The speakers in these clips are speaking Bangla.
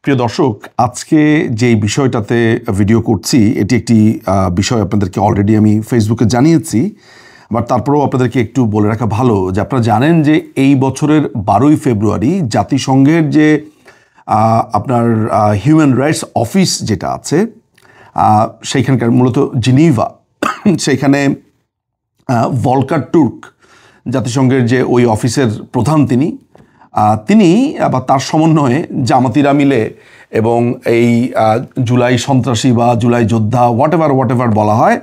প্রিয় দর্শক, আজকে যেই বিষয়টাতে ভিডিও করছি এটি একটি বিষয় আপনাদেরকে অলরেডি আমি ফেসবুকে জানিয়েছি, বাট তারপরেও আপনাদেরকে একটু বলে রাখা ভালো যে আপনারা জানেন যে এই বছরের 12ই ফেব্রুয়ারি জাতিসংঘের যে আপনার হিউম্যান রাইটস অফিস যেটা আছে সেইখানকার মূলত জিনিভা, সেইখানে ভলকার টুর্ক জাতিসংঘের যে ওই অফিসের প্রধান তিনি বা তার সমন্বয়ে জামাতিরা মিলে এবং এই জুলাই সন্ত্রাসী বা জুলাই যোদ্ধা হোয়াট এভার বলা হয়,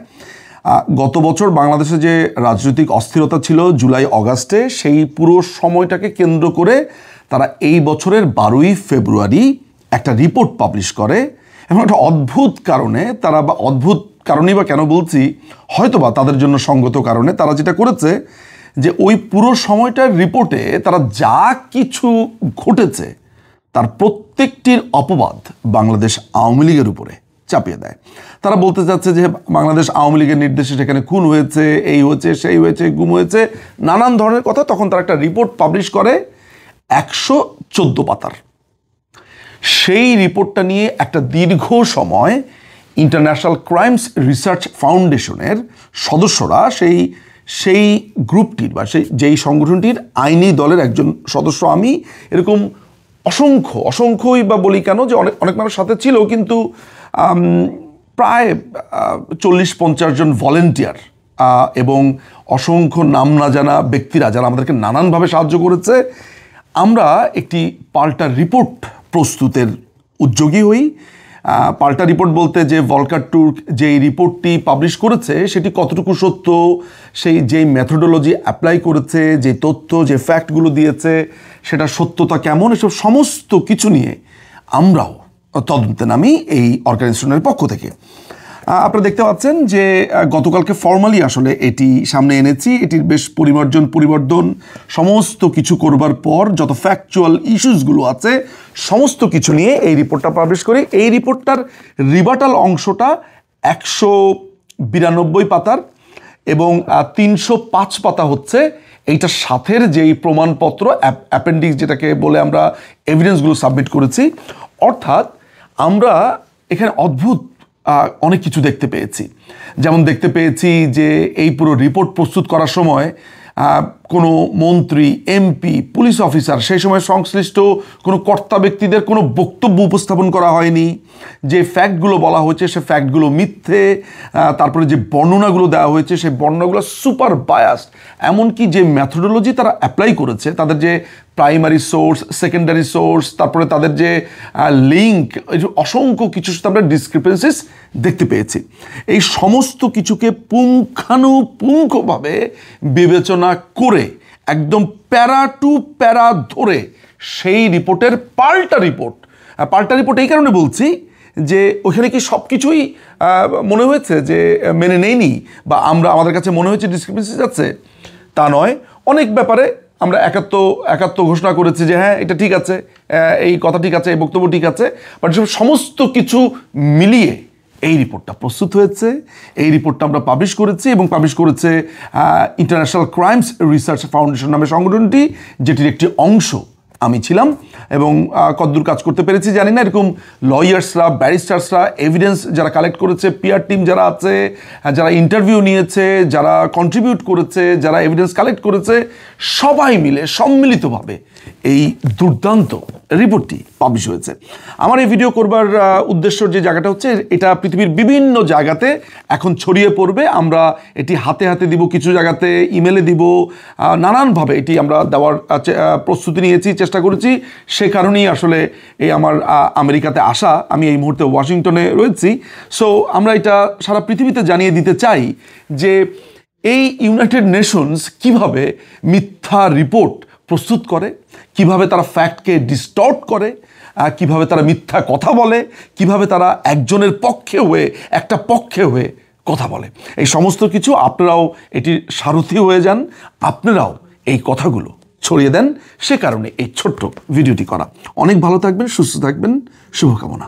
গত বছর বাংলাদেশে যে রাজনৈতিক অস্থিরতা ছিল জুলাই অগাস্টে, সেই পুরো সময়টাকে কেন্দ্র করে তারা এই বছরের 12ই ফেব্রুয়ারি একটা রিপোর্ট পাবলিশ করে এবং একটা অদ্ভুত কারণে তারা, বা অদ্ভুত কারণেই বা কেন বলছি, হয়তোবা তাদের জন্য সঙ্গত কারণে তারা যেটা করেছে যে ওই পুরো সময়টার রিপোর্টে তারা যা কিছু ঘটেছে তার প্রত্যেকটির অপবাদ বাংলাদেশ আওয়ামী লীগের উপরে চাপিয়ে দেয়। তারা বলতে চাচ্ছে যে বাংলাদেশ আওয়ামী লীগের নির্দেশে সেখানে খুন হয়েছে, এই হয়েছে, সেই হয়েছে, গুম হয়েছে, নানান ধরনের কথা। তখন তারা একটা রিপোর্ট পাবলিশ করে 114 পাতার। সেই রিপোর্টটা নিয়ে একটা দীর্ঘ সময় ইন্টারন্যাশনাল ক্রাইমস রিসার্চ ফাউন্ডেশনের সদস্যরা সেই গ্রুপটির বা যেই সংগঠনটির আইনি দলের একজন সদস্য আমি, এরকম অসংখ্যই বা বলি কেন যে অনেক মানুষ সাথে ছিল, কিন্তু প্রায় 40-50 জন ভলেন্টিয়ার এবং অসংখ্য নাম না জানা ব্যক্তিরা যারা আমাদেরকে নানানভাবে সাহায্য করেছে, আমরা একটি পাল্টা রিপোর্ট প্রস্তুতের উদ্যোগী হই। পাল্টা রিপোর্ট বলতে যে ভলকার টুর্ক যেই রিপোর্টটি পাবলিশ করেছে সেটি কতটুকু সত্য, যেই মেথোডোলজি অ্যাপ্লাই করেছে, যে তথ্য, যে ফ্যাক্টগুলো দিয়েছে সেটা সত্যতা কেমন, এসব সমস্ত কিছু নিয়ে আমরাও তদন্তে নামি এই অর্গানাইজেশনের পক্ষ থেকে। আপনারা দেখতে পাচ্ছেন যে গতকালকে ফর্মালি আসলে এটি সামনে এনেছি। এটির বেশ পরিবর্তন সমস্ত কিছু করবার পর যত ফ্যাকচুয়াল ইস্যুসগুলো আছে সমস্ত কিছু নিয়ে এই রিপোর্টটা পাবলিশ করি। এই রিপোর্টটার রিবাটাল অংশটা 192 পাতার এবং 305 পাতা হচ্ছে এইটার সাথের যেই প্রমাণপত্র অ্যাপেন্ডিক্স, যেটাকে বলে আমরা এভিডেন্সগুলো সাবমিট করেছি। অর্থাৎ আমরা এখানে অদ্ভুত অনেক কিছু দেখতে পেয়েছি। যেমন দেখতে পেয়েছি যে এই পুরো রিপোর্ট প্রস্তুত করার সময় কোনো মন্ত্রী, এমপি, পুলিশ অফিসার, সেই সময় সংশ্লিষ্ট কোনো কর্তা ব্যক্তিদের কোনো বক্তব্য উপস্থাপন করা হয়নি। যে ফ্যাক্টগুলো বলা হয়েছে সে ফ্যাক্টগুলো মিথ্যে, তারপরে যে বর্ণনাগুলো দেওয়া হয়েছে সেই বর্ণনাগুলো সুপার বায়াসড। এমনকি যে ম্যাথোডোলজি তারা অ্যাপ্লাই করেছে, তাদের যে প্রাইমারি সোর্স, সেকেন্ডারি সোর্স, তারপরে তাদের যে লিঙ্ক, অসংখ্য কিছুর সাথে আমরা ডিসক্রিপেন্সিস দেখতে পেয়েছি। এই সমস্ত কিছুকে পুঙ্খানুপুঙ্খভাবে বিবেচনা করে একদম প্যারা টু প্যারা ধরে সেই রিপোর্টের পাল্টা রিপোর্ট এই কারণে বলছি যে ওখানে কি সব কিছুই মনে হয়েছে যে মেনে নেয়নি বা আমাদের কাছে মনে হয়েছে ডিসক্রিপেন্সিস আছে, তা নয়। অনেক ব্যাপারে আমরা একাত্ম ঘোষণা করেছি যে হ্যাঁ এটা ঠিক আছে, এই কথা ঠিক আছে, এই বক্তব্য ঠিক আছে, বাট সমস্ত কিছু মিলিয়ে এই রিপোর্টটা প্রস্তুত হয়েছে। এই রিপোর্টটা আমরা পাবলিশ করেছি এবং পাবলিশ করেছে ইন্টারন্যাশনাল ক্রাইমস রিসার্চ ফাউন্ডেশন নামে সংগঠনটি, যেটির একটি অংশ আমি ছিলাম। এবং কতদূর কাজ করতে পেরেছি জানি না, এরকম লয়ার্সরা, ব্যারিস্টার্সরা, এভিডেন্স যারা কালেক্ট করেছে, পিআর টিম যারা আছে, যারা ইন্টারভিউ নিয়েছে, যারা কন্ট্রিবিউট করেছে, যারা এভিডেন্স কালেক্ট করেছে, সবাই মিলে সম্মিলিতভাবে এই দুর্দান্ত রিপোর্টটি পাবলিশ হয়েছে। আমার এই ভিডিও করবার উদ্দেশ্য যে জায়গাটা হচ্ছে, এটা পৃথিবীর বিভিন্ন জায়গাতে এখন ছড়িয়ে পড়বে। আমরা এটি হাতে দিব, কিছু জায়গাতে ইমেলে দিব, নানানভাবে এটি আমরা দেওয়ার প্রস্তুতি নিয়েছি, চেষ্টা করেছি। সে কারণেই আসলে এই আমার আমেরিকাতে আসা। আমি এই মুহূর্তে ওয়াশিংটনে রয়েছি। সো আমরা এটা সারা পৃথিবীতে জানিয়ে দিতে চাই যে এই ইউনাইটেড নেশনস কিভাবে মিথ্যা রিপোর্ট প্রস্তুত করে, কিভাবে তারা ফ্যাক্টকে ডিস্টর্ট করে, কিভাবে তারা মিথ্যা কথা বলে, কিভাবে তারা একজনের পক্ষে হয়ে কথা বলে। এই সমস্ত কিছু আপনারাও এটির সারথি হয়ে যান, আপনারাও এই কথাগুলো ছড়িয়ে দেন। সে কারণে এই ছোট্ট ভিডিওটি করা। অনেক ভালো থাকবেন, সুস্থ থাকবেন, শুভকামনা।